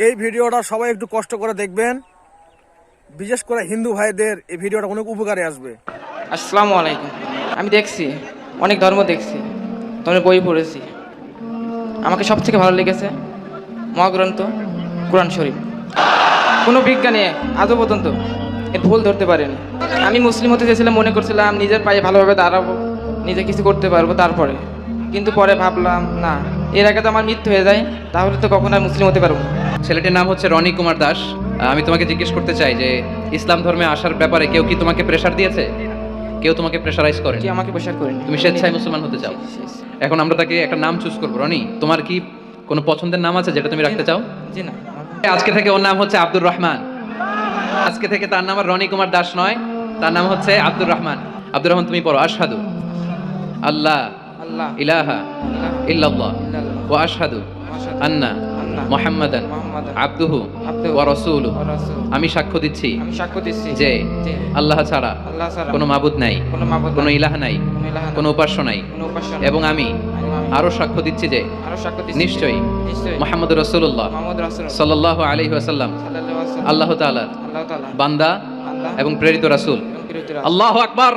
এই ভিডিওটা সবাই একটু কষ্ট করে দেখবেন, বিশেষ করে হিন্দু ভাইদের এই ভিডিওটা অনেক উপকারে আসবে। আসসালামু আলাইকুম। আমি দেখছি, অনেক ধর্ম দেখছি, ধর্মের বই পড়েছি। আমাকে সব থেকে ভালো লেগেছে মহাগ্রন্থ কোরআন শরীফ। কোনো বিজ্ঞানী আজও পর্যন্ত এর ভুল ধরতে পারেনি। আমি মুসলিম হতে চেয়েছিলাম, মনে করছিলাম নিজের পায়ে ভালোভাবে দাঁড়াবো, নিজে কিছু করতে পারবো তারপরে। কিন্তু পরে ভাবলাম না, এর আগে তো আমার মৃত্যু হয়ে যায়, তাহলে তো কখনো আর মুসলিম হতে পারবো না। ছেলেটির নাম হচ্ছে রনি কুমার দাস। আমি তোমাকে জিজ্ঞেস করতে চাই যে ইসলাম ধর্মে আসার ব্যাপারে কেউ কি তোমাকে প্রেসার দিয়েছে? কেউ তোমাকে প্রেসারাইজ করে? কি আমাকে প্রসার করেনি। তুমি স্বেচ্ছায় মুসলমান হতে চাও। এখন আমরা তাকে একটা নাম চুজ করবো। রনি, তোমার কি কোনো পছন্দের নাম আছে যেটা তুমি রাখতে চাও? জি না। আজকে থেকে ওর নাম হচ্ছে আব্দুর রহমান। আজকে থেকে তার নাম আর রনি কুমার দাস নয়, তার নাম হচ্ছে আব্দুর রহমান। আব্দুর রহমান, তুমি পড়ো আশহাদু আল্লাহ আল্লাহ ইলাহা ইল্লাল্লাহ ইল্লাল্লাহ ইল্লাল্লাহ ওয়া আশহাদু আশহাদু আন্না আন্না মুহাম্মাদান মুহাম্মাদান আবদুহু আবদুহু ওয়া রাসূলুহু। ওয়া রাসূলুহু। আমি সাক্ষ্য দিচ্ছি আমি সাক্ষ্য দিচ্ছি যে যে আল্লাহ ছাড়া আল্লাহ ছাড়া কোনো মাবুদ নাই, কোনো মাবুদ কোনো নাই, ইলাহ নাই, কোনো ইলাহ নাই, কোনো উপাস্য নাই। কোনো উপাস্য নাই। এবং আমি আরো সাক্ষ্য দিচ্ছি যে আরো সাক্ষ্য দিচ্ছি যে নিশ্চয়ই নিশ্চয়ই মুহাম্মদুর রাসূলুল্লাহ মুহাম্মদ রাসূলুল্লাহ সাল্লাল্লাহু আলাইহি ওয়াসাল্লাম সাল্লাল্লাহু আলাইহি ওয়াসাল্লাম আল্লাহ তাআলার আল্লাহ তাআলা বান্দা বান্দা এবং প্রেরিত রাসূল। এবং প্রেরিত রাসূল। আল্লাহু আকবার।